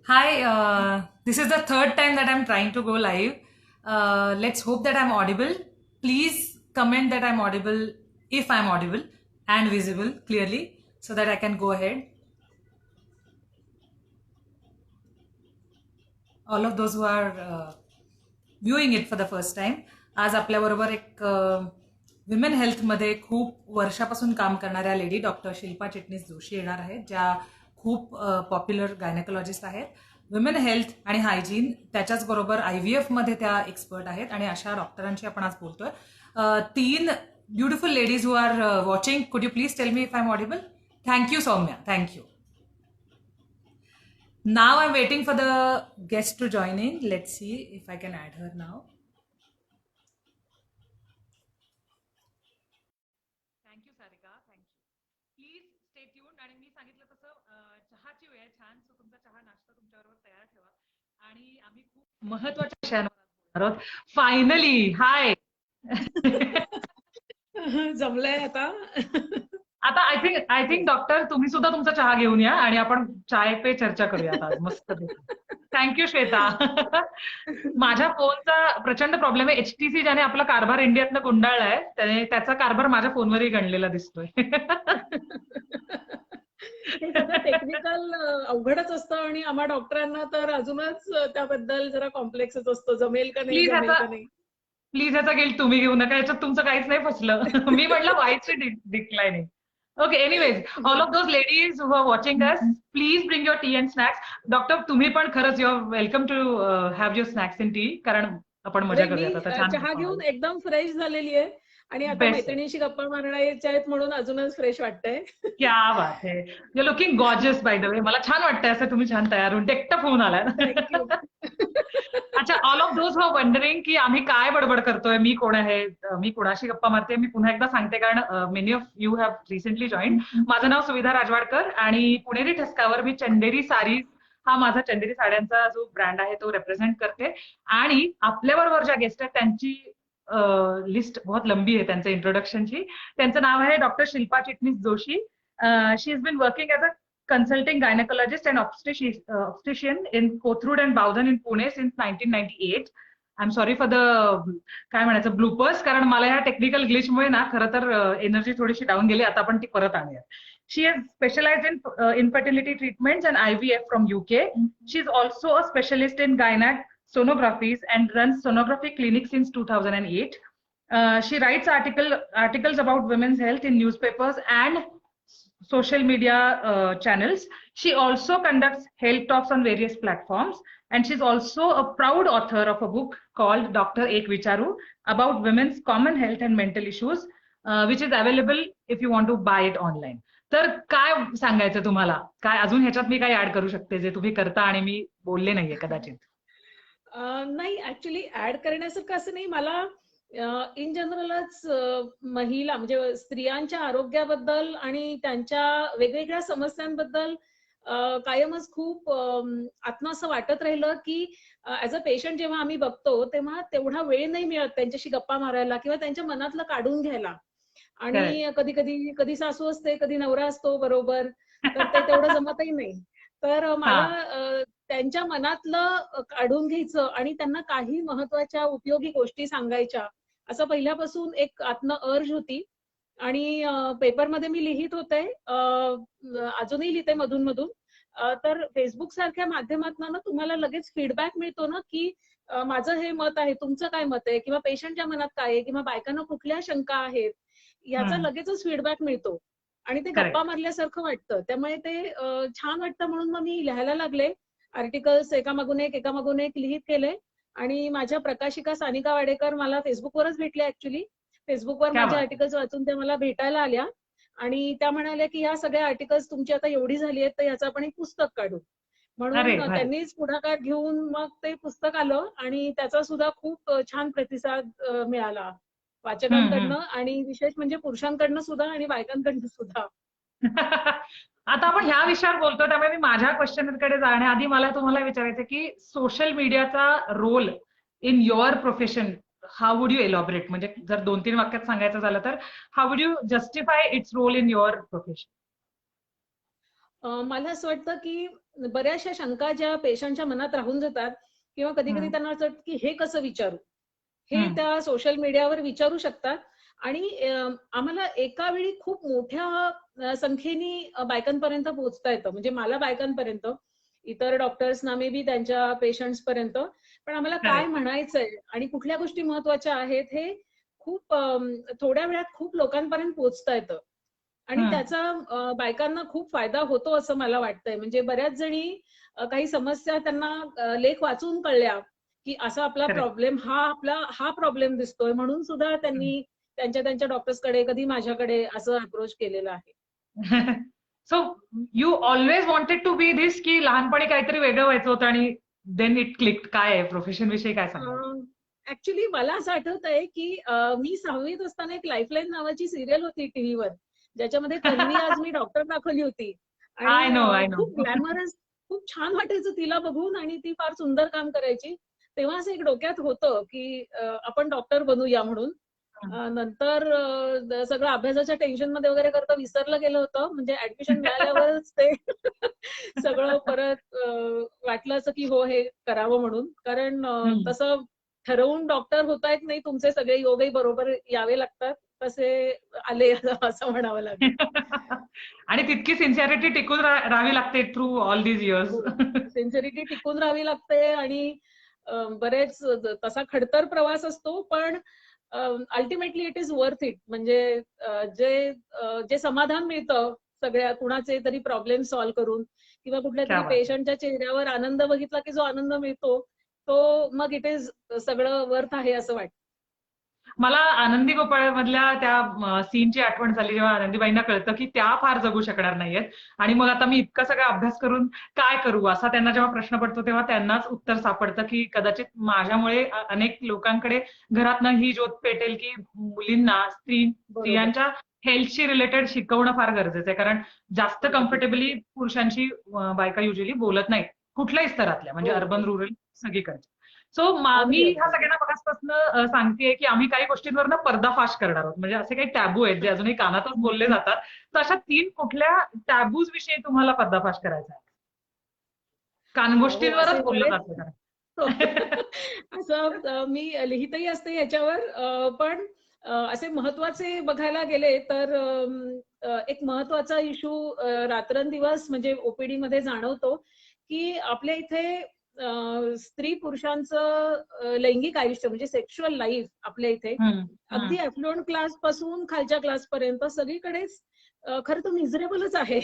Hi, this is the third time that I'm trying to go live. Let's hope that I'm audible. Please comment that I'm audible if I'm audible and visible clearly so that I can go ahead. All of those who are viewing it for the first time. आज आपल्याबरोबर एक women हेल्थमध्ये खूप वर्षापासून काम करणाऱ्या lady doctor Shilpa Chitnis Joshi येणार आहेत, ज्या खूप पॉप्युलर गायनेकोलॉजिस्ट आहेत. विमेन हेल्थ आणि हायजीन त्याच्याच बरोबर IVF मध्ये त्या एक्सपर्ट आहेत आणि अशा डॉक्टरांशी आपण आज बोलतोय. तीन beautiful ladies who are watching, could you please tell me if I am audible? Thank you Soumya, thank you. Now I'm waiting for the guest to join in. Let's see if I can add her now. Thank you, Sarika. Thank you. Please stay tuned. आणि मी सांगितलं तसं चहाची वेळ छान, so तुमचा चहा नाश्ता तुमच्याबरोबर तयार ठेवा. आणि आम्ही खूप महत्वाच्या विषयांवर बोलणार आहोत. फायनली हाय. जमलंय आता. आता आय थिंक डॉक्टर तुम्ही सुद्धा तुमचा चहा घेऊन या आणि आपण चाय पे चर्चा करूयात आज मस्त. थँक्यू श्वेता. माझ्या फोनचा प्रचंड प्रॉब्लेम आहे. HTC ज्याने आपला कारभार इंडियातनं गुंडाळलाय त्याचा कारभार माझ्या फोनवरही गणलेला दिसतोय. हे सगळं टेक्निकल अवघडच असतं आणि आम्हा डॉक्टरांना तर अजूनच त्याबद्दल जरा कॉम्प्लेक्सच असतो. जमेल का नाही, जमेल का नाही. प्लीज याचा गिल्ट तुम्ही घेऊ नका. याच्यात तुमचं काहीच नाही फसलं. मी म्हटलं व्हायची declining. Okay, anyways, all of those ladies who are watching us, please bring your tea and snacks. Doctor तुम्ही पण खरंच your welcome to have your snacks in tea, कारण आपण मजा मी करूयात आता. छान चहा घेऊन एकदम फ्रेश झालेली आहे आणि आता बेस्ट. मैत्रिणीशी गप्पा मारण्याच्या आहेत म्हणून अजूनच फ्रेश वाटतंय. क्या बात है. You looking gorgeous by the way. मला छान वाटतंय असं तुम्ही छान तयार होऊन टेकटप होऊन आलाय. थँक्यू. अच्छा, all of those who wondering की आम्ही काय बडबड करतोय, मी कोण आहे, मी कोणाशी गप्पा मारते, मी पुन्हा एकदा सांगते कारण many of you have recently join. माझं नाव सुविधा राजवाडकर आणि पुणेरी ठसकावर मी चंदेरी साडी हा माझा चंदेरी साड्यांचा जो ब्रँड आहे तो रिप्रेझेंट करते. आणि आपल्याबरोबर ज्या गेस्ट आहेत त्यांची लिस्ट बहुत लंबी आहे त्यांच्या इंट्रोडक्शनची. त्यांचं नाव आहे doctor Shilpa Chitnis Joshi. She is been working as a consulting gynecologist and obstetrician in Kothurud and Bowdhan in Pune since 1998. I'm sorry for the काय म्हणायचं ब्लूपर्स, कारण मला ह्या टेक्निकल ग्लिचमुळे ना खरं तर एनर्जी थोडीशी डाऊन गेली. आता आपण ती परत आणूया. She is specialized in infertility treatments and IVF from UK. She is also a specialist in gynec sonographies and runs sonography clinics since 2008. She writes articles about women's health in newspapers and social media channels. She also conducts health talks on various platforms, and she's also a proud author of a book called Dr. Ek Vicharu about women's common health and mental issues, which is available if you want to buy it online. तर काय सांगायचं तुम्हाला, काय अजून ह्याच्यात मी काय add करू शकते जे तुम्ही करता आणि मी बोलले नाहीये कदाचित? नाही, ऍक्च्युली ऍड करण्यासारखं असं नाही. मला इन जनरलच महिला म्हणजे स्त्रियांच्या आरोग्याबद्दल आणि त्यांच्या वेगवेगळ्या समस्यांबद्दल कायमच खूप आत्म असं वाटत राहिलं की ऍज अ पेशंट जेव्हा आम्ही बघतो तेव्हा तेवढा वेळ नाही मिळत त्यांच्याशी गप्पा मारायला किंवा त्यांच्या मनातलं काढून घ्यायला. आणि कधी सासू असते, कधी नवरा असतो बरोबर, तर ते तेवढं जमतही नाही. तर मला त्यांच्या मनातलं काढून घ्यायचं आणि त्यांना काही महत्वाच्या उपयोगी गोष्टी सांगायच्या असं पहिल्यापासून एक आत्म अर्ज होती. आणि पेपरमध्ये मी लिहित होते, अजूनही लिहिते मधून मधून. तर फेसबुक सारख्या माध्यमातून ना तुम्हाला लगेच फीडबॅक मिळतो ना की माझं हे मत आहे, तुमचं काय मत आहे, किंवा पेशंटच्या मनात काय आहे, किंवा बायकांना कुठल्या शंका आहेत याचा लगेचच फीडबॅक मिळतो आणि ते गप्पा मारल्यासारखं वाटतं. त्यामुळे ते छान वाटतं म्हणून मग मी लिहायला लागले. आर्टिकल्स एकामागून एक लिहित गेले. आणि माझ्या प्रकाशिका सानिका वाडेकर मला फेसबुकवरच भेटल्या. ऍक्च्युली फेसबुकवर माझ्या आर्टिकल्स वाचून त्या मला भेटायला आल्या आणि त्या म्हणाल्या की ह्या सगळ्या आर्टिकल्स तुमची आता एवढी झाली आहेत तर याचं आपण एक पुस्तक काढू. म्हणून त्यांनीच पुढाकार घेऊन मग ते पुस्तक आलं आणि त्याचा सुद्धा खूप छान प्रतिसाद मिळाला वाचकांकडनं आणि विशेष म्हणजे पुरुषांकडनं सुद्धा आणि बायकांकडनं सुद्धा. आता आपण ह्या विषयावर बोलतो त्यामुळे मी माझ्या क्वेश्चनकडे जाण्याआधी मला तुम्हाला विचारायचं की सोशल मीडियाचा role in your profession, how would you elaborate? म्हणजे जर 2-3 वाक्यात सांगायचं झालं तर how would you justify its role in your profession? मला असं वाटतं की बऱ्याचशा शंका ज्या पेशंटच्या मनात राहून जातात किंवा कधी कधी हं, त्यांना असं वाटतं की हे कसं विचारू, हे हं. त्या सोशल मीडियावर विचारू शकतात. आणि आम्हाला एका वेळी खूप मोठ्या संख्येने बायकांपर्यंत पोहोचता येतं. म्हणजे मला बायकांपर्यंत, इतर डॉक्टर्सना मे बी त्यांच्या पेशंट्स पर्यंत. पण आम्हाला काय करेक्ट. म्हणायचंय आणि कुठल्या गोष्टी महत्वाच्या आहेत हे खूप थोड्या वेळात खूप लोकांपर्यंत पोहोचता येतं. आणि हं. त्याचा बायकांना खूप फायदा होतो असं मला वाटतंय. म्हणजे बऱ्याच जणी काही समस्या त्यांना लेख वाचून कळल्या, की असा आपला करेक्ट. प्रॉब्लेम हा प्रॉब्लेम दिसतोय, म्हणून सुद्धा त्यांनी त्यांच्या त्यांच्या डॉक्टर्सकडे, कधी माझ्याकडे असं अप्रोच केलेलं आहे. So you always wanted to be this, की लहानपणी काहीतरी वेगळं व्हायचं होतं आणि देन इट क्लिक्ड? काय आहे प्रोफेशन विषयी काय सांगाल? ऍक्च्युली मला असं आठवतंय, की मी 6वीत असताना एक लाईफलाईन नावाची सिरियल होती टीव्हीवर, ज्याच्यामध्ये तन्वी आझमी डॉक्टर दाखवली होती. आय आणि नो, आय नो. खूप ग्लॅमरस, खूप छान वाटायचं तिला बघून आणि ती फार सुंदर काम करायची. तेव्हा असं एक डोक्यात होतं, की आपण डॉक्टर बनूया म्हणून. नंतर सगळं अभ्यासाच्या टेन्शनमध्ये वगैरे करता विसरलं गेलं होतं. म्हणजे ऍडमिशन मिळाल्यावरच ते सगळं परत वाटलं असं, की हो हे करावं म्हणून. कारण तसं ठरवून डॉक्टर होता येत नाही. तुमचे सगळे योगही बरोबर यावे लागतात. तसे आले असं म्हणावं लागेल. आणि तितकी सिन्सिअरिटी टिकून राहावी लागते थ्रू ऑल दीज इयर्स. हो. सिन्सिअरिटी टिकून राहावी लागते आणि बरेच तसा खडतर प्रवास असतो, पण ultimately it is worth it. म्हणजे जे समाधान मिळतं सगळ्या कुणाचे तरी प्रॉब्लेम सॉल्व्ह करून किंवा कुठल्या क्या तरी बात है. पेशंटच्या चेहऱ्यावर आनंद बघितला की जो आनंद मिळतो, तो मग इट इज सगळं वर्थ आहे असं वाटतं. मला आनंदी गोपाळ मधल्या त्या सीनची आठवण झाली, जेव्हा आनंदीबाईंना कळतं की त्या फार जगू शकणार नाहीयेत आणि मग आता मी इतका सगळा अभ्यास करून काय करू, असा त्यांना जेव्हा प्रश्न पडतो तेव्हा त्यांनाच उत्तर सापडतं की कदाचित माझ्यामुळे अनेक लोकांकडे घरातनं ही ज्योत पेटेल की मुलींना, बरोबर. स्त्रियांच्या हेल्थशी रिलेटेड शिकवणं फार गरजेचं आहे. कारण जास्त अगदी. कम्फर्टेबली पुरुषांशी बायका युजली बोलत नाहीत कुठल्याही स्तरातल्या, म्हणजे हो, अर्बन, हो. रुरल सगळीकडे. सो मी अगदी, ह्या अगदी. सगळ्यांना मगासपासून सांगतेय की आम्ही काही गोष्टींवर पर्दाफाश करणार आहोत. म्हणजे असे काही टॅबू आहेत जे अजूनही कानातच बोलले जातात. तर अशा 3 कुठल्या टॅबूज विषयी तुम्हाला पर्दाफाश करायचा आहे? हो, असे कानगोष्टींवरच बोललं बरेच. जातं कारण. हो. असं मी लिहितही असते याच्यावर. पण असे महत्वाचे बघायला गेले तर एक महत्वाचा इश्यू रात्रंदिवस म्हणजे ओपीडी मध्ये जाणवतो, की आपल्या इथे स्त्री पुरुषांचं लैंगिक आयुष्य म्हणजे सेक्शुअल लाईफ आपल्या इथे हं, हं. अगदी अफ्लुएंट क्लास पासून खालच्या क्लास पर्यंत सगळीकडेच खरं तर मिझरेबलच आहे.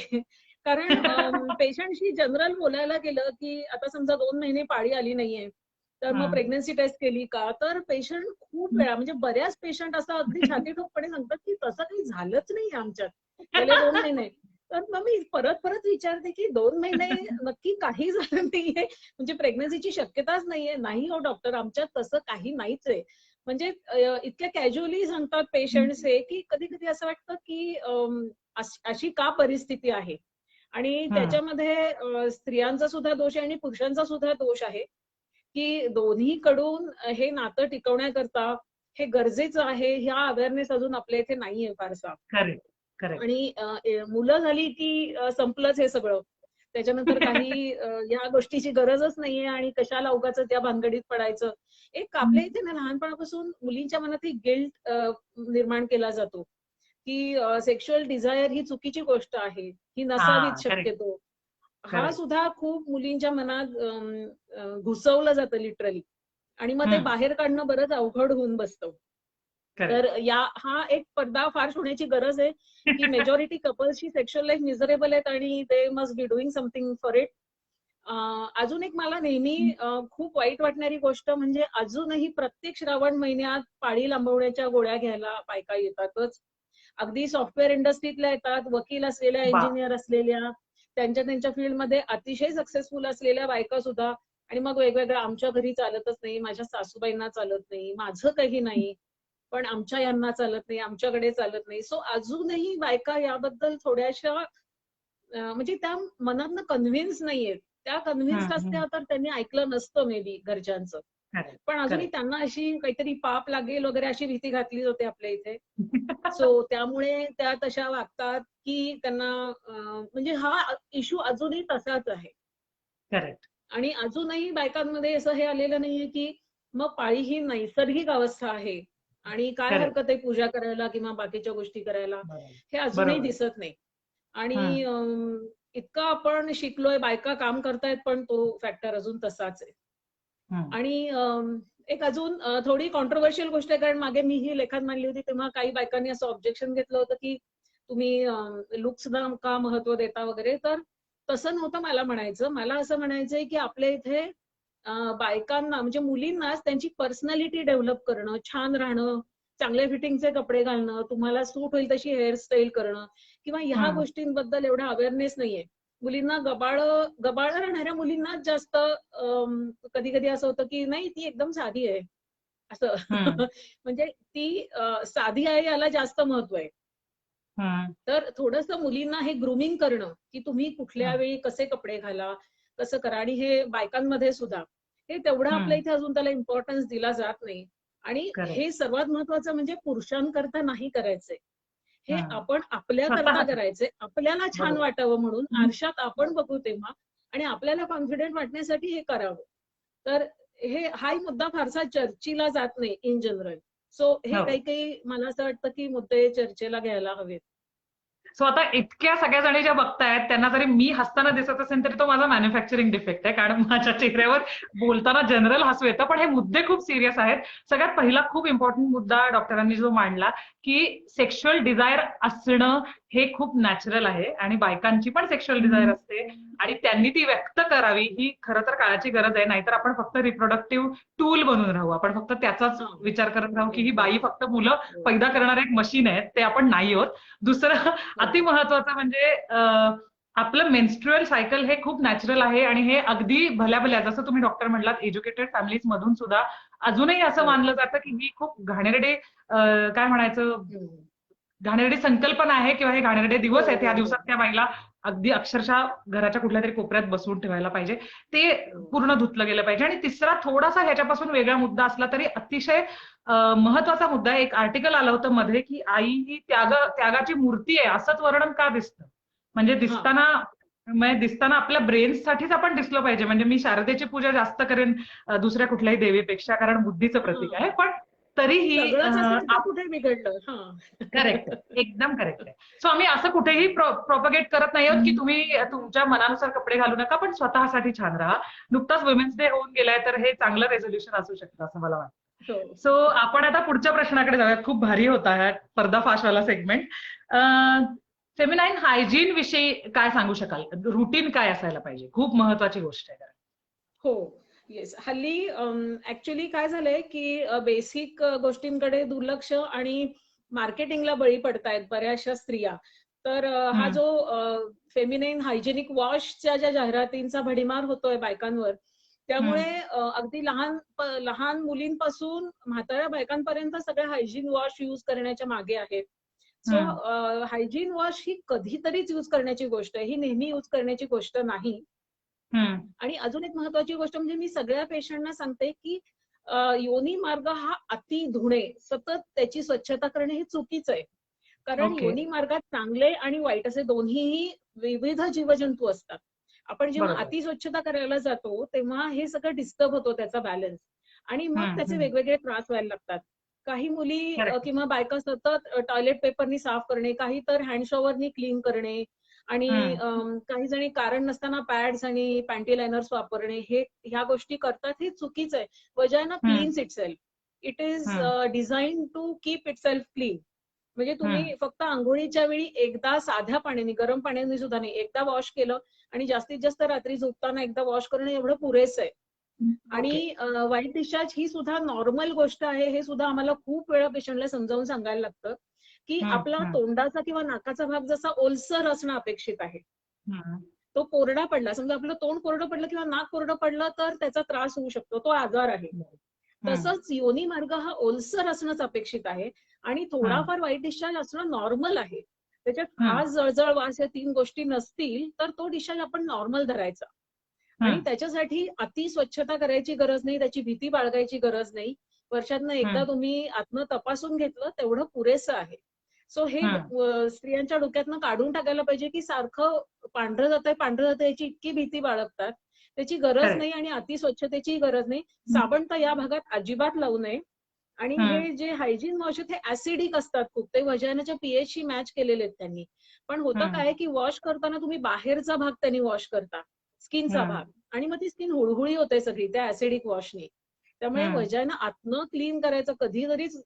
कारण पेशंटशी जनरल बोलायला गेलं, की आता समजा 2 महिने पाळी आली नाहीये, तर मग हं. प्रेग्नन्सी टेस्ट केली का? तर पेशंट खूप वेळा म्हणजे बऱ्याच पेशंट असं अगदी छाती ठोकपणे सांगतात, की तसं काही झालंच नाहीये आमच्यात गेले 2 महिने. तर मग मी परत विचारते, की 2 महिने नक्की काही झालं नाहीये? म्हणजे प्रेग्नन्सीची शक्यताच नाहीये? नाही हो डॉक्टर, आमच्यात तसं काही नाहीच आहे. म्हणजे इतक्या कॅज्युअली सांगतात पेशंट्स हे, की कधी-कधी असं वाटतं, की अशी का परिस्थिती आहे? आणि हं. त्याच्यामध्ये स्त्रियांचा सुद्धा दोष आहे आणि पुरुषांचा सुद्धा दोष आहे, की दोन्हीकडून हे नातं टिकवण्याकरता हे गरजेचं आहे, ह्या अवेअरनेस अजून आपल्या इथे नाहीये फारसा. Correct, correct. आणि मुलं झाली की संपलंच हे सगळं. त्याच्यानंतर काही ह्या गोष्टीची गरजच नाहीये आणि कशाला उगाचच त्या भानगडीत पडायचं. एक आपल्या इथे ना लहानपणापासून मुलींच्या मनात एक गिल्ट निर्माण केला जातो, की सेक्शुअल डिझायर ही चुकीची गोष्ट आहे. ही हां, नसावीच करेक्ट, शक्यतो. हा करेक्ट, सुद्धा खूप मुलींच्या मनात घुसवलं जातं लिटरली. आणि मग ते हं. बाहेर काढणं बरंच अवघड होऊन बसतं. तर करेक्ट. हा एक पर्दाफाश होण्याची गरज आहे, की मेजॉरिटी कपल्सची सेक्शुअल लाईफ मिझरेबल आहेत आणि they must be doing something for it. अजून एक मला नेहमी खूप वाईट वाटणारी गोष्ट म्हणजे अजूनही प्रत्येक श्रावण महिन्यात पाळी लांबवण्याच्या गोळ्या घ्यायला बायका येतातच. अगदी सॉफ्टवेअर इंडस्ट्रीतल्या येतात, वकील असलेल्या, बाप! इंजिनियर असलेल्या, त्यांच्या त्यांच्या फील्डमध्ये अतिशय सक्सेसफुल असलेल्या बायका सुद्धा. आणि मग वेगवेगळं आमच्या घरी चालतच नाही, माझ्या सासूबाईंना चालत नाही, माझं काही नाही, पण आमच्या यांना चालत नाही, आमच्याकडे चालत नाही. सो अजूनही बायका याबद्दल थोड्याशा म्हणजे त्या मनातनं कन्व्हिन्स नाहीयेत. त्या हं, कन्व्हिन्स्ड हं. असत्या तर त्यांनी ऐकलं नसतं मे बी घरच्यांचं. Correct. पण अजूनही Correct. त्यांना अशी काहीतरी पाप लागेल वगैरे अशी भीती घातली जाते आपल्या इथे. सो त्यामुळे त्या तशा वागतात की त्यांना म्हणजे हा इश्यू अजूनही तसाच आहे. करेक्ट. आणि अजूनही बायकांमध्ये असं हे आलेलं नाहीये की मग पाळी ही नैसर्गिक अवस्था आहे आणि काय करेक्ट. हरकत आहे पूजा करायला किंवा बाकीच्या गोष्टी करायला, हे अजूनही बरोबर. दिसत नाही. आणि हम्म. इतकं आपण शिकलोय, बायका काम करतायत, पण तो फॅक्टर अजून तसाच आहे. हम्म. आणि एक अजून थोडी कॉन्ट्रोवर्शियल गोष्ट आहे, कारण मागे मी ही लेखात मांडली होती तेव्हा काही बायकांनी असं ऑब्जेक्शन घेतलं होतं की तुम्ही लुक्सला का महत्व देता वगैरे. तर तसं नव्हतं मला म्हणायचं. मला असं म्हणायचंय की आपल्या इथे बायकांना म्हणजे मुलींनाच त्यांची पर्सनॅलिटी डेव्हलप करणं, छान राहणं, चांगल्या फिटिंगचे कपडे घालणं, तुम्हाला सूट होईल तशी हेअरस्टाईल करणं किंवा ह्या हम्म. गोष्टींबद्दल एवढा अवेअरनेस नाहीये. मुलींना गबाळ राहणाऱ्या मुलींनाच जास्त कधी कधी असं होतं की नाही ती एकदम साधी आहे असं. हम्म. म्हणजे ती साधी आहे याला जास्त महत्व आहे. हम्म. तर थोडंसं मुलींना हे ग्रूमिंग करणं की तुम्ही कुठल्या हम्म. वेळी कसे कपडे घाला, कसं करा. आणि हे बायकांमध्ये सुद्धा हे तेवढं आपल्या हम्म. इथे अजून त्याला इम्पॉर्टन्स दिला जात नाही. आणि करेक्ट. हे सर्वात महत्वाचं म्हणजे पुरुषांकरता नाही करायचंय, हे हम्म. आपण आपल्याकरता स्वतःसाठी. करायचंय, आपल्याला छान बरोबर. वाटावं म्हणून हम्म. आरशात आपण बघू तेव्हा आणि आपल्याला कॉन्फिडेंट वाटण्यासाठी हे करावं. तर हाही मुद्दा फारसा चर्चेला जात नाही इन जनरल. सो हे हो. काही काही मला असं वाटतं की मुद्दे चर्चेला घ्यायला हवेत. सो आता इतक्या सगळ्या जणी ज्या बघतायत त्यांना जरी मी हसताना दिसत असेल तरी तो माझा मॅन्युफॅक्चरिंग डिफेक्ट आहे, कारण माझ्या चेहऱ्यावर बोलताना जनरल हसू येतं. पण हे मुद्दे खूप सिरियस आहेत. सगळ्यात पहिला खूप इम्पॉर्टंट मुद्दा डॉक्टरांनी जो मांडला की सेक्शुअल डिझायर असणं हे खूप नॅचरल आहे आणि बायकांची पण सेक्शुअल डिझायर असते आणि त्यांनी ती व्यक्त करावी ही खरं तर काळाची गरज आहे. नाहीतर आपण फक्त रिप्रोडक्टिव्ह टूल बनून राहू. आपण फक्त त्याचाच विचार करत राहू की ही बाई फक्त मुलं पैदा करणारं एक मशीन आहे. ते आपण नाही आहोत. दुसरं अति महत्वाचं म्हणजे आपलं मेन्स्ट्रुअल सायकल हे खूप नॅचरल आहे आणि हे अगदी भल्या जसं तुम्ही डॉक्टर म्हटलात एज्युकेटेड फॅमिलीज मधून सुद्धा अजूनही असं मानलं जातं की ही खूप घाणेरडे काय म्हणायचं घाणेरडी संकल्पना आहे किंवा हे घाणेरडे दिवस आहेत. या दिवसात त्या बाईला अगदी अक्षरशः घराच्या कुठल्या तरी कोपऱ्यात बसवून ठेवायला पाहिजे, ते पूर्ण धुतलं गेलं पाहिजे. आणि तिसरा थोडासा ह्याच्यापासून वेगळा मुद्दा असला तरी अतिशय महत्वाचा मुद्दा आहे. एक आर्टिकल आलं होतं मध्ये की आई ही त्यागाची मूर्ती आहे असंच वर्णन का दिसतं. म्हणजे दिसताना आपल्या ब्रेन्ससाठीच आपण दिसलं पाहिजे. म्हणजे मी शारदेची पूजा जास्त करेन दुसऱ्या कुठल्याही देवीपेक्षा, कारण बुद्धीचं प्रतीक आहे. पण तरीही सगळंच असेल तर कुठे बिघडलं. करेक्ट आहे, एकदम करेक्ट आहे. सो आम्ही असं कुठेही प्रोपगेट करत नाही आहोत की तुम्ही तुमच्या मनानुसार कपडे घालू नका, पण स्वतःसाठी छान राहा. नुकताच वुमेन्स डे होऊन गेलाय तर हे चांगलं रेझोल्युशन असू शकतं असं मला वाटतं. सो आपण आता पुढच्या प्रश्नाकडे जाऊयात. खूप भारी होता हा पर्दाफाशवाला सेगमेंट. फेमिनाईन हायजीन विषयी काय सांगू शकाल? रुटीन काय असायला पाहिजे? खूप महत्वाची गोष्ट आहे. हो, येस. हल्ली ऍक्च्युली काय झालंय की बेसिक गोष्टींकडे दुर्लक्ष आणि मार्केटिंगला बळी पडतायत बऱ्याचशा स्त्रिया. तर हा जो फेमिनाईन हायजेनिक वॉशच्या ज्या जाहिरातींचा भडीमार होतोय बायकांवर, त्यामुळे अगदी लहान मुलींपासून म्हाताऱ्या बायकांपर्यंत सगळे हायजीन वॉश युज करण्याच्या मागे आहेत. सो हायजीन वॉश ही कधीतरीच युज करण्याची गोष्ट आहे, ही नेहमी युज करण्याची गोष्ट नाही. आणि अजून एक महत्वाची गोष्ट म्हणजे मी सगळ्या पेशंटना सांगते की योनी मार्ग हा अति धुणे, सतत त्याची स्वच्छता करणे हे चुकीचं आहे. कारण योनी मार्गात चांगले आणि वाईट असे दोन्हीही विविध जीवजंतू असतात. आपण जेव्हा अति स्वच्छता करायला जातो तेव्हा हे सगळं डिस्टर्ब होतो त्याचा बॅलन्स आणि मग त्याचे वेगवेगळे त्रास व्हायला लागतात. काही मुली किंवा बायका सतत टॉयलेट पेपरनी साफ करणे, काही तर हँड शॉवरनी क्लीन करणे आणि काही जणी कारण नसताना पॅड्स आणि पॅन्टी लायनर्स वापरणे, ह्या गोष्टी करतात. हे चुकीचं आहे. Vagina cleans itself. It is design to keep itself clean. म्हणजे तुम्ही फक्त आंघोळीच्या वेळी एकदा साध्या पाण्याने, गरम पाण्याने सुद्धा नाही, एकदा वॉश केलं आणि जास्तीत जास्त रात्री झोपताना एकदा वॉश करणं एवढं पुरेसं आहे. आणि व्हाईट डिस्चार्ज ही सुद्धा नॉर्मल गोष्ट आहे. हे सुद्धा आम्हाला खूप वेळा पेशंटला समजावून सांगायला लागतं की आपला तोंडाचा किंवा नाकाचा भाग जसा ओलसर असणं अपेक्षित आहे, तो कोरडा पडला, समजा आपलं तोंड कोरडं पडलं किंवा नाक कोरडं पडलं तर त्याचा त्रास होऊ शकतो, तो आजार आहे. तसंच योनी मार्ग हा ओलसर असणंच अपेक्षित आहे आणि थोडाफार व्हाईट डिस्चार्ज असणं नॉर्मल आहे. त्याच्यात खास जळजळ वास या 3 गोष्टी नसतील तर तो डिस्चार्ज आपण नॉर्मल धरायचा. आणि त्याच्यासाठी अति स्वच्छता करायची गरज नाही, त्याची भीती बाळगायची गरज नाही. वर्षातनं एकदा तुम्ही आतनं तपासून घेतलं तेवढं पुरेसं आहे. सो हे स्त्रियांच्या डोक्यातनं काढून टाकायला पाहिजे की सारखं पांढरं जातंय याची इतकी भीती बाळगतात. त्याची गरज नाही आणि अति स्वच्छतेची गरज नाही. साबण तर या भागात अजिबात लावू नये. आणि हे जे हायजीन वॉश आहेत हे ऍसिडिक असतात खूप, ते वजानाच्या पीएचशी मॅच केलेले आहेत त्यांनी. पण होतं काय की वॉश करताना तुम्ही बाहेरचा भाग त्यांनी वॉश करता, स्किनचा भाग, आणि मग ती स्किन हुळहुळी होते सगळी त्या ऍसिडिक वॉशनी. त्यामुळे वजाना आतनं क्लीन करायचं कधीतरीच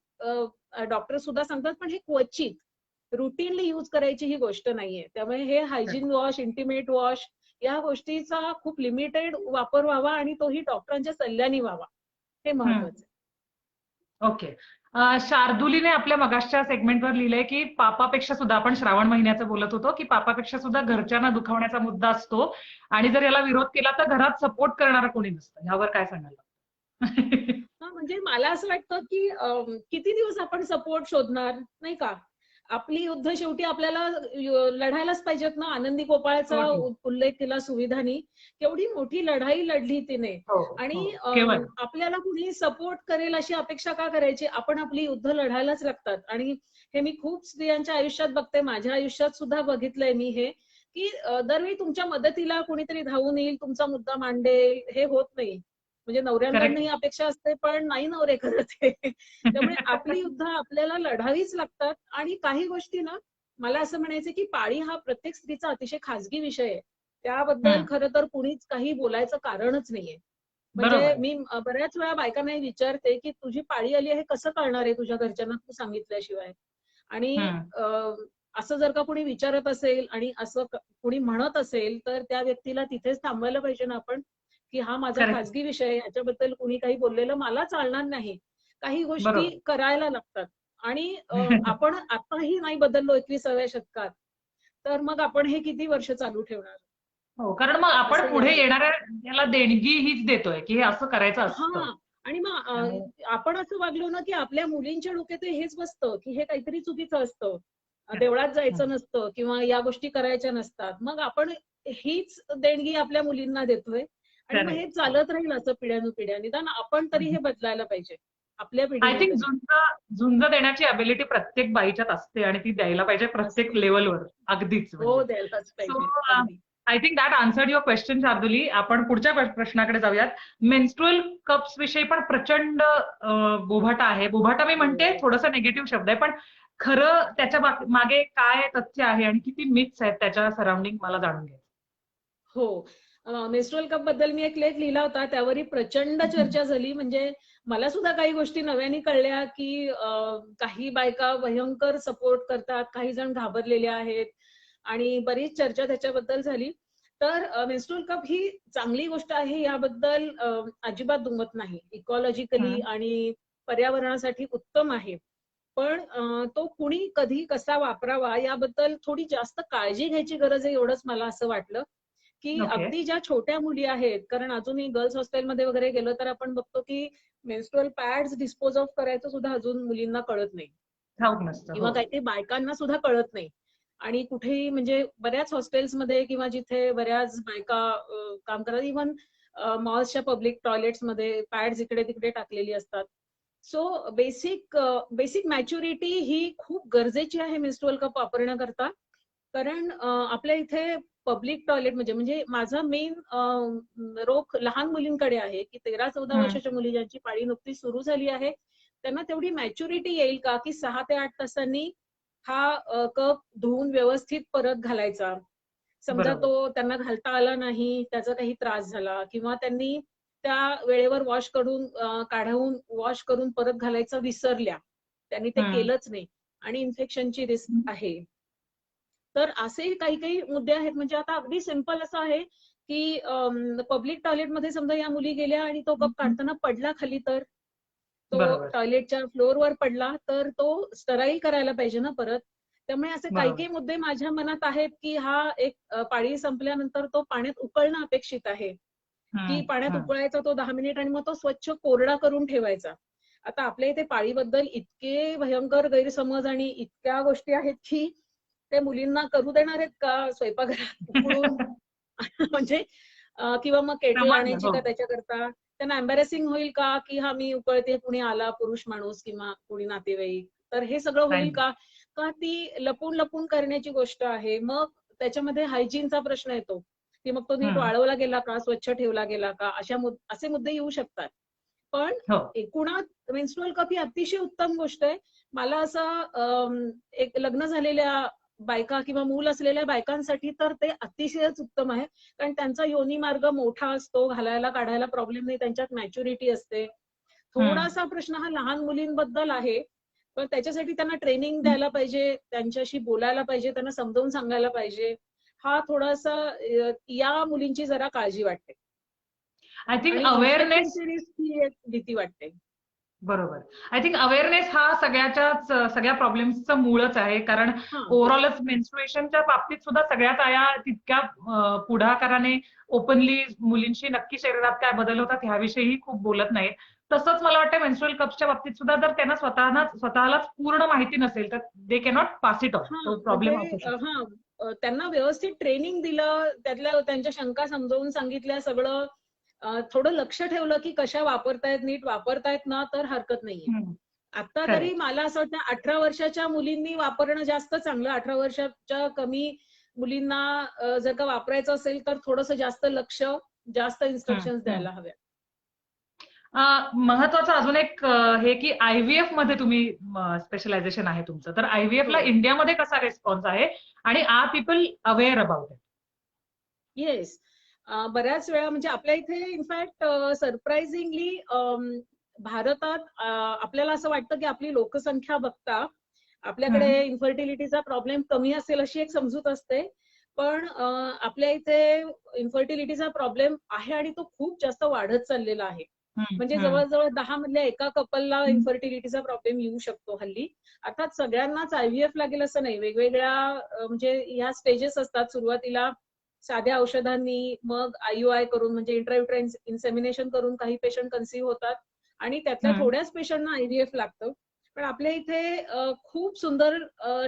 डॉक्टर सुद्धा सांगतात, पण हे क्वचित रुटीनली यूज करायची ही गोष्ट नाहीये. त्यामुळे हे हायजीन वॉश, इंटिमेट वॉश या गोष्टीचा खूप लिमिटेड वापर व्हावा आणि तोही डॉक्टरांच्या सल्ल्याने व्हावा, हे महत्वाचं. ओके. शार्दुलीने आपल्या मगाशच्या सेगमेंटवर लिहिलंय की पापापेक्षा सुद्धा, आपण श्रावण महिन्याचं बोलत होतो, की पापापेक्षा सुद्धा घरच्यांना दुखावण्याचा मुद्दा असतो आणि जर याला विरोध केला तर घरात सपोर्ट करणारं कोणी नसतं. ह्यावर काय सांगाल? म्हणजे मला असं वाटतं की किती दिवस आपण सपोर्ट शोधणार, नाही का? आपली युद्ध शेवटी आपल्याला लढायलाच पाहिजेत ना. आनंदी गोपाळचा उल्लेख केला सुविधानी, केवढी मोठी लढाई लढली तिने. आणि आपल्याला कुणी सपोर्ट करेल अशी अपेक्षा का करायची? आपण आपली युद्ध लढायलाच लागतात. आणि हे मी खूप स्त्रियांच्या आयुष्यात बघते, माझ्या आयुष्यात सुद्धा बघितलंय मी हे, की दरवेळी तुमच्या मदतीला कोणीतरी धावून येईल, तुमचा मुद्दा मांडेल, हे होत नाही. म्हणजे नवऱ्यांकडनं ही अपेक्षा असते, पण नाही नवरे करत हे. त्यामुळे आपली युद्ध आपल्याला लढावीच लागतात. आणि काही गोष्टी ना, मला असं म्हणायचं की पाळी हा प्रत्येक स्त्रीचा अतिशय खाजगी विषय आहे. त्याबद्दल खरं तर कुणीच काही बोलायचं कारणच नाहीये. म्हणजे मी बऱ्याच वेळा बायकांना विचारते की तुझी पाळी आली आहे कसं कळणार आहे तुझ्या घरच्यांना तू सांगितल्याशिवाय. आणि असं जर का कोणी विचारत असेल आणि असं कोणी म्हणत असेल तर त्या व्यक्तीला तिथेच थांबवायला पाहिजे ना आपण, की हा माझा खाजगी विषय आहे, याच्याबद्दल कुणी काही बोललेलं मला चालणार नाही. काही गोष्टी करायला लागतात. आणि आपण आताही नाही बदललो 21व्या शतकात, तर मग आपण हे किती वर्ष चालू ठेवणार? हो, कारण मग आपण पुढे येणाऱ्या याला देणगी हीच देतोय की हे असं करायचं असतं. आणि मग आपण असं वागलो ना की आपल्या मुलींच्या डोक्यात हेच बसतं की हे काहीतरी चुकीचं असतं, देवळात जायचं नसतं किंवा या गोष्टी करायच्या नसतात. मग आपण हीच देणगी आपल्या मुलींना देतोय आणि मग हे चालत राहील असं पिढ्यानुपिढ्या. निदान आपण तरी हे बदलायला पाहिजे आपल्या आय थिंक पिढीला. झुंज देण्याची अबिलिटी प्रत्येक बाईच्यात असते आणि ती द्यायला पाहिजे प्रत्येक लेवलवर. अगदीच. हो, द्यायलाच पाहिजे. I think that answered your question Sharduli. आपण पुढच्या प्रश्नाकडे जाऊयात. मेन्स्ट्रुअल कप्स विषयी पण प्रचंड बोभाटा आहे. बोभाटा मी म्हणते थोडासा निगेटिव्ह शब्द आहे, पण खरं त्याच्या मागे काय तथ्य आहे आणि किती मिथ्स आहेत त्याच्या सराउंडिंग मला जाणून घ्यायचं. हो, मेन्स्ट्रुअल कप बद्दल मी एक लेख लिहिला होता, त्यावरही प्रचंड चर्चा झाली. म्हणजे मला सुद्धा काही गोष्टी नव्याने कळल्या की काही बायका भयंकर सपोर्ट करतात, काही जण घाबरलेल्या आहेत आणि बरीच चर्चा त्याच्याबद्दल झाली. तर मेन्स्ट्रुअल कप ही चांगली गोष्ट आहे, याबद्दल अजिबात दुमत नाही. इकॉलॉजिकली आणि पर्यावरणासाठी उत्तम आहे. पण तो कुणी कधी कसा वापरावा याबद्दल थोडी जास्त काळजी घ्यायची गरज आहे, एवढंच मला असं वाटलं. की अगदी ज्या छोट्या मुली आहेत, कारण अजूनही गर्ल्स हॉस्टेलमध्ये वगैरे गेलं तर आपण बघतो की मेन्स्ट्रुअल पॅड्स डिस्पोज ऑफ करायचं सुद्धा अजून मुलींना कळत नाही किंवा काही काही बायकांना सुद्धा कळत नाही. आणि कुठेही म्हणजे बऱ्याच हॉस्टेल्समध्ये किंवा जिथे बऱ्याच बायका काम करतात, इव्हन मॉल्सच्या पब्लिक टॉयलेट्समध्ये पॅड्स इकडे तिकडे टाकलेली असतात. सो बेसिक मॅच्युरिटी ही खूप गरजेची आहे मेन्स्ट्रुअल कप वापरण्याकरता. कारण आपल्या इथे पब्लिक टॉयलेट म्हणजे माझा मेन रोख लहान मुलींकडे आहे की 13-14 वर्षाच्या मुली ज्यांची पाळी नुकतीच सुरू झाली आहे, त्यांना तेवढी मॅच्युरिटी येईल का की 6 ते 8 तासांनी हा कप धुवून व्यवस्थित परत घालायचा. समजा तो त्यांना घालता आला नाही, त्याचा काही त्रास झाला किंवा त्यांनी त्या वेळेवर काढून वॉश करून परत घालायचं विसरल्या, त्यांनी ते केलंच नाही आणि इन्फेक्शनची रिस्क आहे. तर असे काही काही मुद्दे आहेत. म्हणजे आता अगदी सिंपल असं आहे की पब्लिक टॉयलेटमध्ये समजा या मुली गेल्या आणि तो कप काढताना पडला खाली, तर तो टॉयलेटच्या फ्लोअरवर पडला तर तो स्टराईल करायला पाहिजे ना परत. त्यामुळे असे काही काही मुद्दे माझ्या मनात आहेत की हा एक पाळी संपल्यानंतर तो पाण्यात उकळणं अपेक्षित आहे, की पाण्यात उकळायचा तो 10 मिनिट आणि मग तो स्वच्छ कोरडा करून ठेवायचा. आता आपल्या इथे पाळीबद्दल इतके भयंकर गैरसमज आणि इतक्या गोष्टी आहेत की ते मुलींना करू देणार आहेत का स्वयंपाकघरात उकळून? म्हणजे किंवा मग केटल समजलं. आणायची हो. का त्याच्याकरता? त्यांना एम्बॅरेसिंग होईल का की हा मी उकळते, कुणी आला पुरुष माणूस किंवा कुणी नातेवाईक, तर हे सगळं होईल नाही. का? का ती लपून लपून करण्याची गोष्ट आहे. मग त्याच्यामध्ये हायजीनचा प्रश्न येतो की मग तो नीट हम्म. वाळवला गेला का, स्वच्छ ठेवला गेला का, असे मुद्दे येऊ शकतात. पण हो. एकूणात मेन्स्ट्रुअल कप ही अतिशय उत्तम गोष्ट आहे. मला असं एक लग्न झालेल्या बायका किंवा मूल असलेल्या बायकांसाठी तर ते अतिशयच उत्तम आहे. कारण त्यांचा योनी मार्ग मोठा असतो, घालायला काढायला प्रॉब्लेम नाही, त्यांच्यात मॅच्युरिटी असते. हम्म. थोडासा प्रश्न हा लहान मुलींबद्दल आहे, पण त्याच्यासाठी त्यांना ट्रेनिंग द्यायला पाहिजे, त्यांच्याशी बोलायला पाहिजे, त्यांना समजावून सांगायला पाहिजे. हा थोडासा या मुलींची जरा काळजी वाटते. आय थिंक आणि अवेअरनेस. इन्फेक्शनची रिस्क ही एक भीती वाटते. बरोबर. आय थिंक अवेअरनेस हा सगळ्या प्रॉब्लेम्सचं मूळच आहे. कारण हा. ओव्हरऑलच मेन्स्ट्रुएशनच्या बाबतीत सुद्धा सगळ्याच आया तितक्या पुढाकाराने ओपनली मुलींशी नक्की शरीरात काय बदल होतात ह्याविषयीही खूप बोलत नाहीत. तसंच मला वाटतं मेन्स्ट्रुअल कप्सच्या बाबतीत सुद्धा जर त्यांना स्वतःलाच पूर्ण माहिती नसेल तर दे कॅनॉट पास इट ऑन. हा तो म्हणजे प्रॉब्लेम असू शकतो. त्यांना व्यवस्थित ट्रेनिंग दिलं, त्यातल्या त्यांच्या शंका समजावून सांगितल्या, सगळं थोडं लक्ष ठेवलं की कशा वापरतायत, नीट वापरतायत ना, तर हरकत नाहीये. आता तरी करेक्ट. मला असं वाटतं 18 वर्षाच्या मुलींनी वापरणं जास्त चांगलं. 18 वर्षाच्या कमी मुलींना जर का वापरायचं असेल तर थोडंसं जास्त लक्ष, जास्त इन्स्ट्रक्शन्स द्यायला हव्या. महत्वाचं अजून एक हे की आयव्हीएफ मध्ये तुम्ही स्पेशलायझेशन आहे तुमचं, तर आयव्हीएफ ला हो. इंडियामध्ये कसा रिस्पॉन्स आहे आणि are people aware about it? Yes. बऱ्याच वेळा म्हणजे आपल्या इथे इनफॅक्ट सरप्राइझिंगली भारतात आपल्याला असं वाटतं की आपली लोकसंख्या बघता आपल्याकडे इन्फर्टिलिटीचा प्रॉब्लेम कमी असेल अशी एक समजूत असते. पण आपल्या इथे इन्फर्टिलिटीचा प्रॉब्लेम आहे आणि तो खूप जास्त वाढत चाललेला आहे. म्हणजे जवळजवळ 10 मधल्या एका कपलला इन्फर्टिलिटीचा प्रॉब्लेम येऊ शकतो हल्ली. अर्थात सगळ्यांनाच आयव्हीएफ लागेल असं नाही. वेगवेगळ्या म्हणजे ह्या स्टेजेस असतात. सुरुवातीला साध्या औषधांनी, मग आययुआय करून म्हणजे इंट्रायुट्राइन इन्सेमिनेशन करून काही पेशंट कन्सीव्ह होतात आणि त्यातल्या थोड्याच पेशंटना आयव्हीएफ लागतं. पण आपल्या इथे खूप सुंदर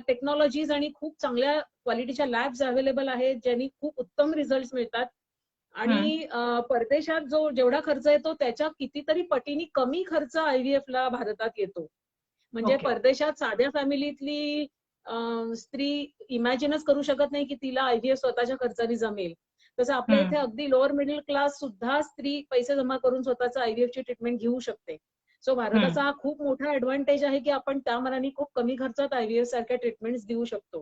टेक्नॉलॉजीज आणि खूप चांगल्या क्वालिटीच्या लॅब्स अवेलेबल आहेत, ज्यांनी खूप उत्तम रिझल्ट मिळतात. आणि परदेशात जेवढा खर्च येतो त्याच्या कितीतरी पटीने कमी खर्च आयव्हीएफ ला भारतात येतो. म्हणजे ओके. परदेशात साध्या फॅमिलीतली स्त्री इमॅजिनच करू शकत नाही की तिला आयव्हीएफ स्वतःच्या खर्चाने जमेल. तसं आपल्या इथे अगदी लोअर मिडल क्लास सुद्धा स्त्री पैसे जमा करून स्वतःचा आयव्हीएफची ट्रीटमेंट घेऊ शकते. सो भारताचा हा खूप मोठा ऍडव्हान्टेज आहे की आपण त्या मनाने खूप कमी खर्चात आयव्हीएफ सारख्या ट्रीटमेंट्स देऊ शकतो.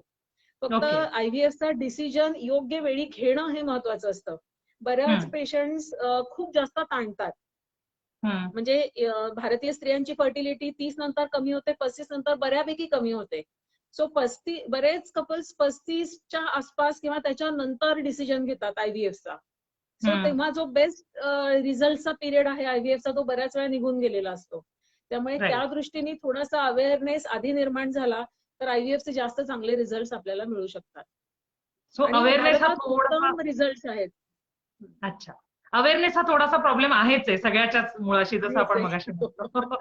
फक्त ओके. आयव्हीएफचा डिसिजन योग्य वेळी घेणं हे महत्वाचं असतं. बऱ्याच पेशंट्स खूप जास्त ताणतात. म्हणजे भारतीय स्त्रियांची फर्टिलिटी 30 नंतर कमी होते, 35 नंतर बऱ्यापैकी कमी होते. सो बरेच कपल्स 35च्या आसपास किंवा त्याच्या नंतर डिसिजन घेतात आयव्हीएफचा. सो तेव्हा जो बेस्ट रिझल्टचा पिरियड आहे आयव्हीएफचा तो बऱ्याच वेळा निघून गेलेला असतो. त्यामुळे त्या राईट. दृष्टीने थोडासा अवेअरनेस आधी निर्माण झाला तर आयव्हीएफचे जास्त चांगले रिझल्ट आपल्याला मिळू शकतात. सो आणि अवेअरनेस हा भारतात थोडासा. उत्तम रिझल्ट आहेत. अच्छा. अवेअरनेस हा थोडासा प्रॉब्लेम आहेच आहे सगळ्याच्याच मुळाशी, जसं आहेच आपण आहे. मगाशी म्हणतो.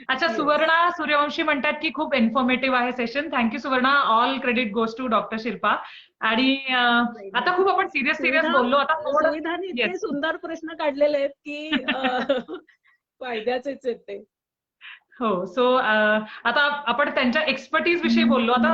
अच्छा, येस. सुवर्णा सूर्यवंशी म्हणतात की खूप इन्फॉर्मेटिव्ह आहे सेशन. Thank you Suvarna. All credit goes to doctor Shilpa. आणि आता खूप आपण सिरियस बोललो. आता थोडं. सुविधांनी येस. इतके सुंदर प्रश्न काढलेले आहेत की फायद्याचेच आहेत ते. हो. सो आता आपण त्यांच्या एक्सपर्टीज विषयी बोललो. आता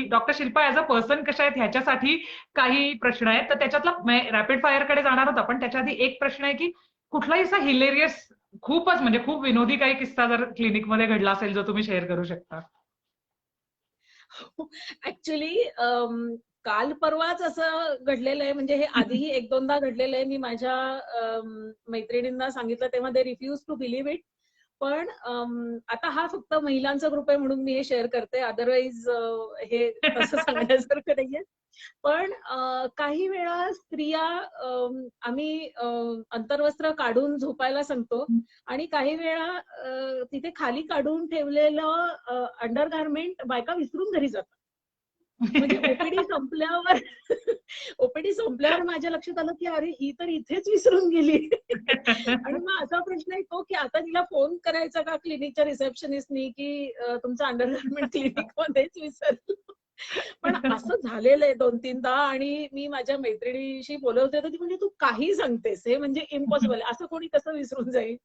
doctor Shilpa as a person कशा आहेत ह्याच्यासाठी काही प्रश्न आहेत, तर त्याच्यातला रॅपिड फायर कडे जाणार आहोत आपण. त्याच्या आधी एक प्रश्न आहे की कुठलाही असा हिलेरियस, खूपच म्हणजे खूप विनोदी काही किस्सा जर क्लिनिकमध्ये घडला असेल जो तुम्ही शेअर करू शकता? ऍक्च्युली काल परवाच असं घडलेलं आहे. म्हणजे हे आधीही 1-2दा घडलेलं आहे. मी माझ्या मैत्रिणींना सांगितलं तेव्हा they refuse to believe it. पण आता हा फक्त महिलांचा ग्रुप आहे म्हणून मी हे शेअर करते. अदरवाईज हे तसं सांगण्यासारखं नाहीये. पण काही वेळा स्त्रिया आम्ही अंतर्वस्त्र काढून झोपायला सांगतो आणि काही वेळा तिथे खाली काढून ठेवलेलं अंडरगारमेंट बायका विसरून घरी जातात. म्हणजे ओपीडी संपल्यावर ओपीडी संपल्यावर माझ्या लक्षात आलं की अरे ही तर इथेच विसरून गेली. आणि मग असा प्रश्न येतो की आता तिला फोन करायचा का क्लिनिकच्या रिसेप्शनिस्टनी की तुमचं अंडरगारमेंट क्लिनिक मध्येच विसरलं. पण असं झालेलं आहे 2-3दा आणि मी माझ्या मैत्रिणीशी बोलवते तर ती म्हणजे तू काही सांगतेस, हे म्हणजे इम्पॉसिबल आहे. असं कोणी कसं विसरून जाईल?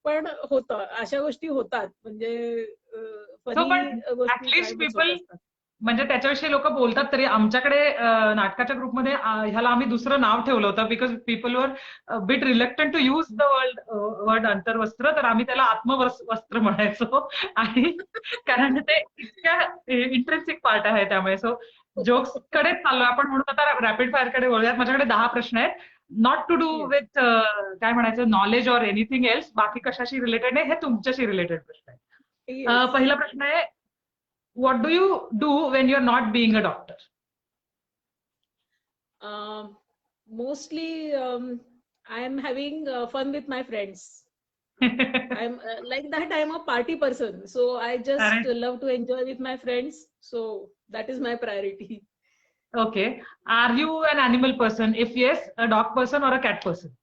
पण होतं, अशा गोष्टी होतात. म्हणजे सो फनी पण गोष्टी ऍटलीस्ट कायमच होत पीपल असतात. म्हणजे त्याच्याविषयी लोक बोलतात. तरी आमच्याकडे नाटकाच्या ग्रुपमध्ये ह्याला आम्ही दुसरं नाव ठेवलं होतं, because people were bit reluctant to use the word अंतर्वस्त्र, तर आम्ही त्याला आत्मवस्त्र म्हणायचो. आणि कारण ते इतक्या इंटरेस्टिंग पार्ट आहे त्यामुळे. सो जोक्स कडे चाललोय आपण, म्हणून आता रॅपिड फायर कडे बोलूयात. माझ्याकडे 10 प्रश्न आहेत, not to do yes. With काय म्हणायचं नॉलेज ऑर एनिथिंग एल्स, बाकी कशाशी रिलेटेड नाही, हे तुमच्याशी रिलेटेड प्रश्न आहे. येस. पहिला प्रश्न आहे, what do you do when you're not being a doctor? Mostly, I am having fun with my friends. I'm like that. I'm a party person, so I just Correct. love to enjoy with my friends. So that is my priority. Okay. Are you an animal person? If yes, a dog person or a cat person?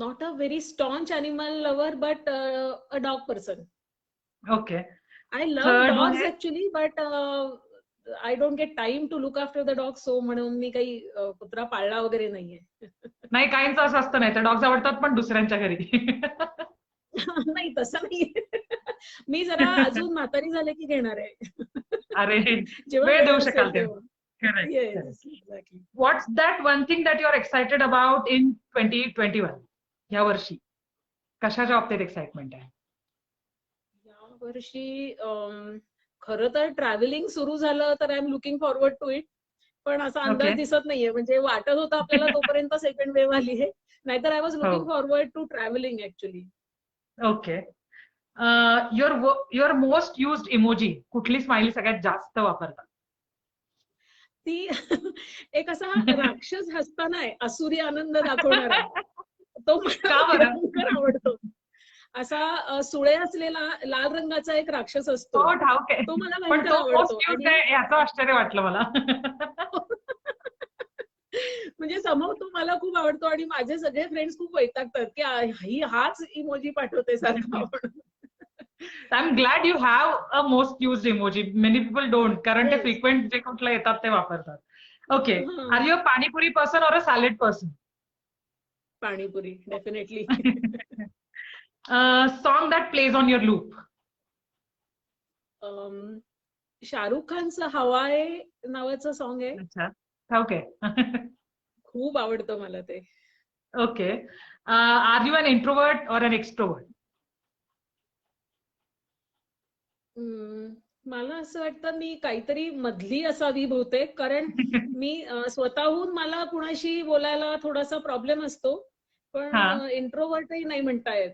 Not a very staunch animal lover, but a dog person. Okay. I love Third one dogs is, actually, but I don't get time to look after the dogs. So म्हणून मी काही कुत्रा पाळला वगैरे नाहीये. नाही काहींचं असं असतं, नाही तर डॉग्स आवडतात पण दुसऱ्यांच्या घरी. नाही तसं नाही. मी जरा अजून म्हातारी झाले की घेणार आहे. अरे जेव्हा वेळ वेळ देऊ शकाल असेल तेव्हा. तेव्हा. Correct. Yes, exactly. What's that one thing that you're excited about in 2021? ह्या वर्षी कशाच्या बाबतीत एक्साइटमेंट आहे? या वर्षी खरं तर ट्रॅव्हलिंग सुरू झालं तर I am looking forward to it. पण असा अंदाज ओके. दिसत नाहीये. म्हणजे वाटत होतं आपल्याला तोपर्यंत सेकंड वेव्ह आली आहे. नाहीतर आय वॉज हो. Looking forward to travelling actually. Okay. Your most used emoji, कुठली स्माइली सगळ्यात जास्त वापरतात? ती एक असा राक्षस हसताना आहे, असुरी आनंद दाखवणारा. तो मला का बरं? भयंकर आवडतो. असा सुळे असलेला लाल रंगाचा एक राक्षस असतो. हो ठाऊक आहे, तो मला पण भयंकर तो आवडतो. मोस्ट युज्ड आणि आहे याचं आश्चर्य वाटलं मला. म्हणजे समोर तो मला खूप आवडतो आणि माझे सगळे फ्रेंड्स खूप वैतागतात की ही हाच इमोजी पाठवते सारखा म्हणून. I'm glad you have a most used emoji. Many people don't, कारण ते Yes. फ्रिक्वेंट जे कुठलं येतात ते वापरतात. ओके. हां. Are you a panipuri person or a salad person? Panipuri definitely. Song that plays on your loop? Shahrukh खानचं हवा आहे नावाचं सॉन्ग आहे. अच्छा, ठाऊक आहे. खूप आवडतं मला ते. Okay. Are you an introvert or an extrovert? मला असं वाटतं मी काहीतरी मधली असावी बहुतेक. कारण मी स्वतःहून मला कुणाशी बोलायला थोडासा प्रॉब्लेम असतो. पण हा. इंट्रोवर्टही नाही म्हणता येत.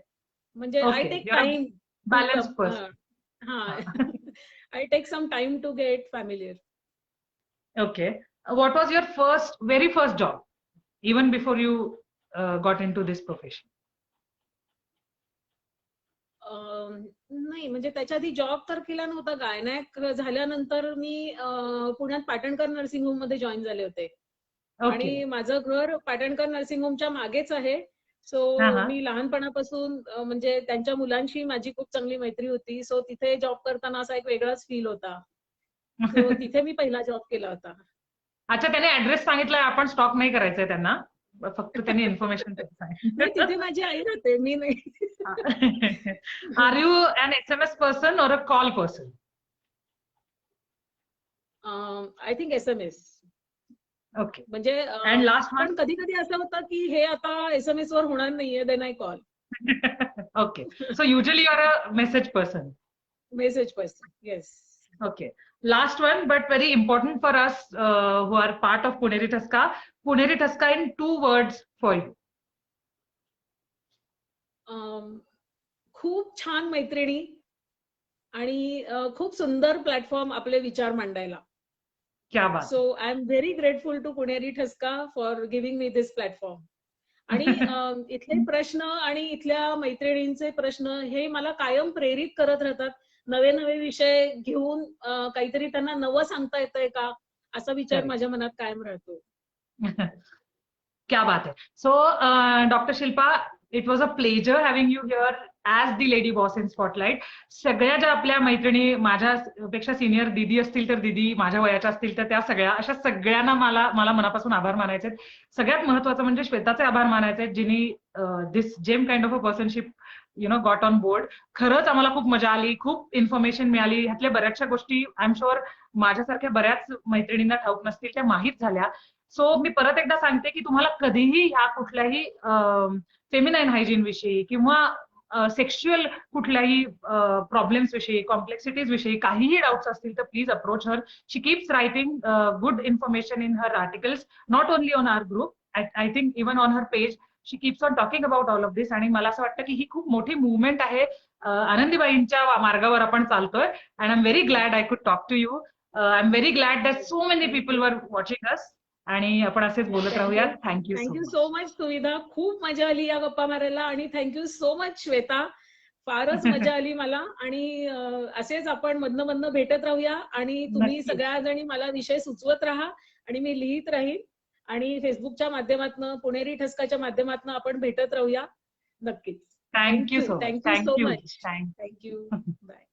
म्हणजे I okay. Take your a time. Balanced person. हां. I take some time to get familiar. Okay. What was your very first job, even before you got into this profession? नाही म्हणजे त्याच्या आधी जॉब तर केला नव्हता. गायनॅक झाल्यानंतर मी पुण्यात पाटणकर नर्सिंग होम मध्ये जॉईन झाले होते. Okay. आणि माझं घर पाटणकर नर्सिंग होमच्या मागेच आहे. सो मी लहानपणापासून म्हणजे त्यांच्या मुलांशी माझी खूप चांगली मैत्री होती. सो तिथे जॉब करताना असा एक वेगळाच फील होता. सो तिथे मी पहिला जॉब केला होता. अच्छा, त्याने ऍड्रेस सांगितलाय, आपण स्टॉक नाही करायचंय त्यांना, फक्त त्यांनी इन्फॉर्मेशन नाही तिथे माझी आई राहते, मी नाही. Are you an SMS person or a call person? I think SMS. Okay. म्हणजे अँड लास्ट वन. पण कधी कधी असं होतं की हे आता SMS वर होणार नाहीये, then I call. Okay. So usually you are a message person? Message person, yes. Okay. Last one, but very important for us who are part of Puneri Tuska. Puneri Tuska in 2 words for you. खूप छान मैत्रिणी आणि खूप सुंदर platform आपले विचार मांडायला. क्या बात. So I am very grateful to Puneri Thaska for giving me this platform. आणि इथले प्रश्न आणि इथल्या मैत्रिणींचे प्रश्न हे मला कायम प्रेरित करत राहतात. नवे नवे विषय घेऊन काहीतरी त्यांना नवं सांगता येतंय का असा विचार माझ्या मनात कायम राहतो. क्या बात है. So, Dr. Shilpa, it was a pleasure having you here as the lady boss in spotlight. सगळ्या ज्या आपल्या मैत्रिणी माझ्यापेक्षा सिनियर दिदी असतील तर दिदी, माझ्या वयाच्या असतील तर त्या सगळ्या, अशा सगळ्यांना मला मनापासून आभार मानायचे. सगळ्यात महत्वाचं म्हणजे श्वेताचे आभार मानायचे, जिनी this gem kind of a personship got on board. खरंच आम्हाला खूप मजा आली, खूप इन्फॉर्मेशन मिळाली. ह्यातल्या बऱ्याचशा गोष्टी आय एम शुअर माझ्यासारख्या बऱ्याच मैत्रिणींना ठाऊक नसतील, त्या माहीत झाल्या. सो मी परत एकदा सांगते की तुम्हाला कधीही ह्या कुठल्याही फेमिनाईन हायजीन विषयी किंवा सेक्शुअल कुठल्याही प्रॉब्लेम्स विषयी, कॉम्प्लेक्सिटीज विषयी काहीही डाऊट्स असतील तर please approach her. She keeps writing good information in her articles, not only on our group, I think even on her page. She keeps on talking about all of this. आणि मला असं वाटतं की ही खूप मोठी movement आहे. आनंदीबाईंच्या मार्गावर आपण चालतोय. And I am very glad I could talk to you. I am very glad that so many people were watching us. आणि आपण असेच बोलत राहूयात. थँक्यू सो मच सुविधा. खूप मजा आली या गप्पा मारायला. आणि थँक्यू सो मच श्वेता. फारच मजा आली मला. आणि असेच आपण मधनं भेटत राहूया. आणि तुम्ही सगळ्या जणी मला विषय सुचवत राहा आणि मी लिहित राहीन. आणि फेसबुकच्या माध्यमातून, पुणेरी ठसकाच्या माध्यमातून आपण भेटत राहूया नक्कीच. Thank you so much. Thank you. Thank you. Bye.